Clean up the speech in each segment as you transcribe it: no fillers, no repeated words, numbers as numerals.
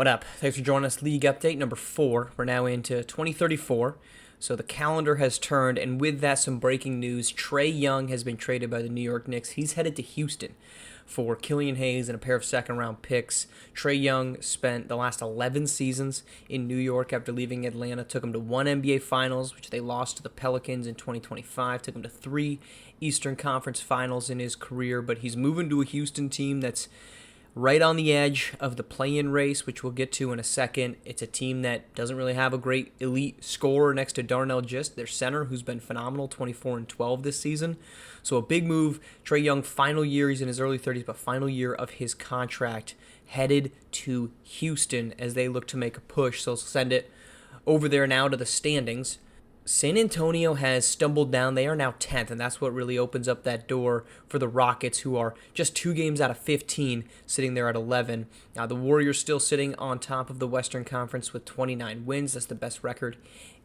What up? Thanks for joining us. League update number 4. We're now into 2034. So the calendar has turned, and with that, some breaking news. Trae Young has been traded by the New York Knicks. He's headed to Houston for Killian Hayes and a pair of second-round picks. Trae Young spent the last 11 seasons in New York after leaving Atlanta. Took him to 1 NBA Finals, which they lost to the Pelicans in 2025. Took him to 3 Eastern Conference Finals in his career, but he's moving to a Houston team that's right on the edge of the play-in race, which we'll get to in a second. It's a team that doesn't really have a great elite scorer next to Darnell Gist, their center, who's been phenomenal, 24-12 this season. So a big move. Trae Young, final year, he's in his early 30s, but final year of his contract, headed to Houston as they look to make a push. So send it over there now to the standings. San Antonio has stumbled down. They are now 10th, and that's what really opens up that door for the Rockets, who are just 2 games out of 15, sitting there at 11. Now, the Warriors still sitting on top of the Western Conference with 29 wins. That's the best record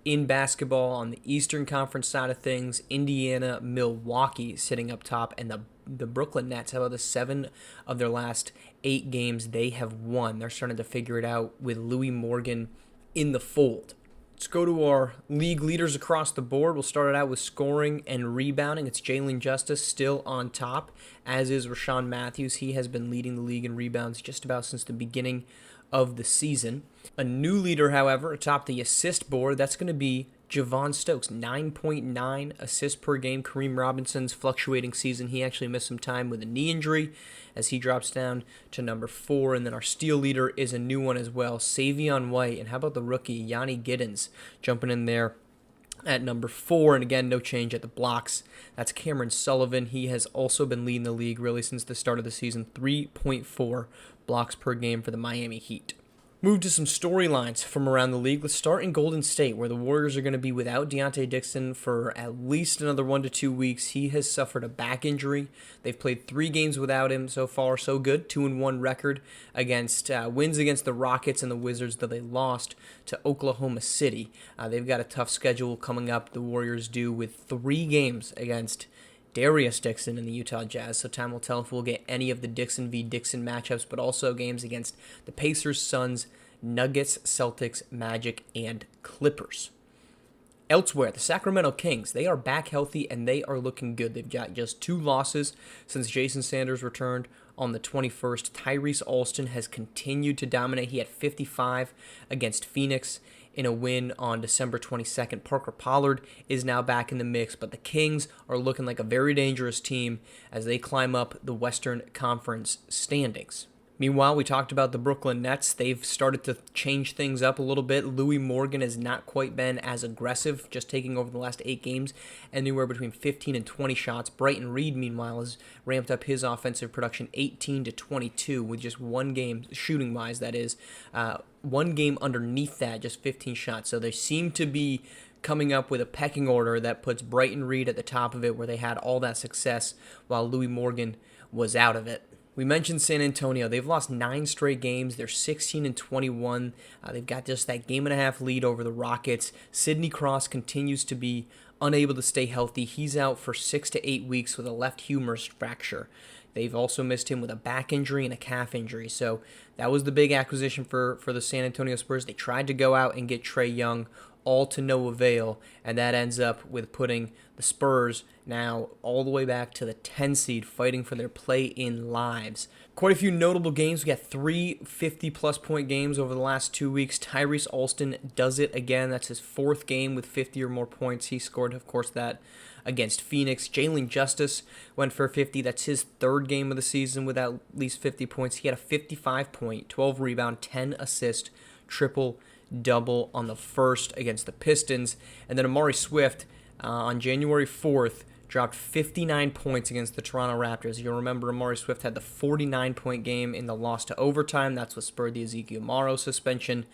in basketball. On the Eastern Conference side of things, Indiana, Milwaukee sitting up top, and the Brooklyn Nets, how about the 7 of their last 8 games they have won? They're starting to figure it out with Louis Morgan in the fold. Let's go to our league leaders across the board. We'll start it out with scoring and rebounding. It's Jalen Justice still on top, as is Rashawn Matthews. He has been leading the league in rebounds just about since the beginning of the season. A new leader, however, atop the assist board, that's going to be Javon Stokes, 9.9 assists per game. Kareem Robinson's fluctuating season. He actually missed some time with a knee injury as he drops down to number 4. And then our steal leader is a new one as well, Savion White. And how about the rookie, Yanni Giddens, jumping in there at number 4. And again, no change at the blocks. That's Cameron Sullivan. He has also been leading the league really since the start of the season, 3.4 blocks per game for the Miami Heat. Move to some storylines from around the league. Let's start in Golden State, where the Warriors are going to be without Deonte Dixon for at least another 1 to 2 weeks. He has suffered a back injury. They've played 3 games without him so far. So good, 2-1 record against wins against the Rockets and the Wizards, that they lost to Oklahoma City. They've got a tough schedule coming up. The Warriors do, with 3 games against Darius Dixon and the Utah Jazz, so time will tell if we'll get any of the Dixon v. Dixon matchups, but also games against the Pacers, Suns, Nuggets, Celtics, Magic, and Clippers. Elsewhere, the Sacramento Kings, they are back healthy and they are looking good. They've got just 2 losses since Jason Sanders returned on the 21st. Tyrese Alston has continued to dominate. He had 55 against Phoenix in a win on December 22nd. Parker Pollard is now back in the mix, but the Kings are looking like a very dangerous team as they climb up the Western Conference standings. Meanwhile, we talked about the Brooklyn Nets. They've started to change things up a little bit. Louis Morgan has not quite been as aggressive, just taking over the last 8 games, anywhere between 15 and 20 shots. Brighton Reed, meanwhile, has ramped up his offensive production 18 to 22 with just 1 game, shooting-wise, that is. 1 game underneath that, just 15 shots. So they seem to be coming up with a pecking order that puts Brighton Reed at the top of it, where they had all that success while Louis Morgan was out of it. We mentioned San Antonio. They've lost 9 straight games. They're 16-21. They've got just that game-and-a-half lead over the Rockets. Sidney Cross continues to be unable to stay healthy. He's out for 6 to 8 weeks with a left humerus fracture. They've also missed him with a back injury and a calf injury. So that was the big acquisition for the San Antonio Spurs. They tried to go out and get Trae Young, all to no avail, and that ends up with putting the Spurs now all the way back to the 10 seed, fighting for their play-in lives. Quite a few notable games. We got 3 50-plus point games over the last 2 weeks. Tyrese Alston does it again. That's his 4th game with 50 or more points. He scored, of course, that against Phoenix. Jalen Justice went for 50. That's his 3rd game of the season with at least 50 points. He had a 55-point, 12-rebound, 10-assist, triple-double on the 1st against the Pistons. And then Amari Swift on January 4th dropped 59 points against the Toronto Raptors. You'll remember Amari Swift had the 49-point game in the loss to overtime. That's what spurred the Ezekiel Morrow suspension.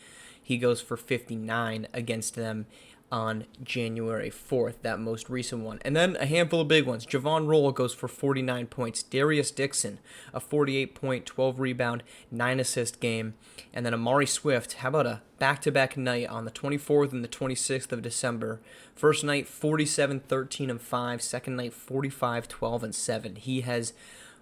He goes for 59 against them on January 4th, that most recent one. And then a handful of big ones. Javon Roll goes for 49 points. Darius Dixon, a 48-point, 12-rebound, 9-assist game. And then Amari Swift, how about a back-to-back night on the 24th and the 26th of December. First night, 47, 13, and 5. Second night, 45, 12, and 7. He has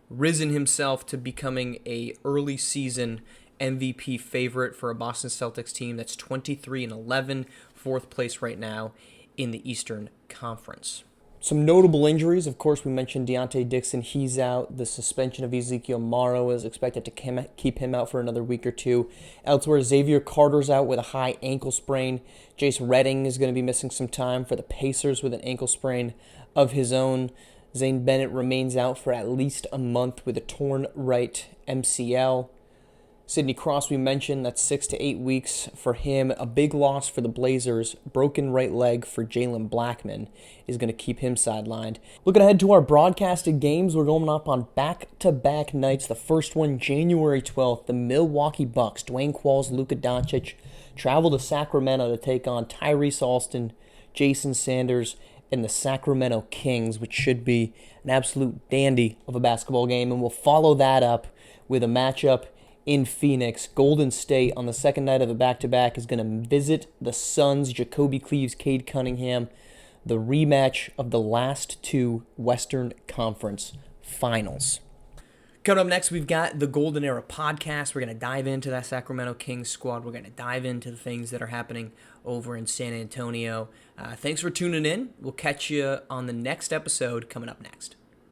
risen himself to becoming a early season MVP favorite for a Boston Celtics team that's 23-11, fourth place right now in the Eastern Conference. Some notable injuries, of course, we mentioned Deontay Dixon, he's out. The suspension of Ezekiel Morrow is expected to keep him out for another week or two. Elsewhere, Xavier Carter's out with a high ankle sprain. Jace Redding is going to be missing some time for the Pacers with an ankle sprain of his own. Zane Bennett remains out for at least a month with a torn right MCL. Sidney Cross, we mentioned, that's 6 to 8 weeks for him. A big loss for the Blazers. Broken right leg for Jalen Blackman is going to keep him sidelined. Looking ahead to our broadcasted games, we're going up on back-to-back nights. The first one, January 12th, the Milwaukee Bucks, Dwayne Qualls, Luka Doncic, travel to Sacramento to take on Tyrese Alston, Jason Sanders, and the Sacramento Kings, which should be an absolute dandy of a basketball game. And we'll follow that up with a matchup in Phoenix. Golden State on the second night of the back-to-back is going to visit the Suns, Jacoby Cleaves, Cade Cunningham, the rematch of the last two Western Conference Finals. Coming up next, we've got the Golden Era podcast. We're going to dive into that Sacramento Kings squad. We're going to dive into the things that are happening over in San Antonio. Thanks for tuning in. We'll catch you on the next episode coming up next.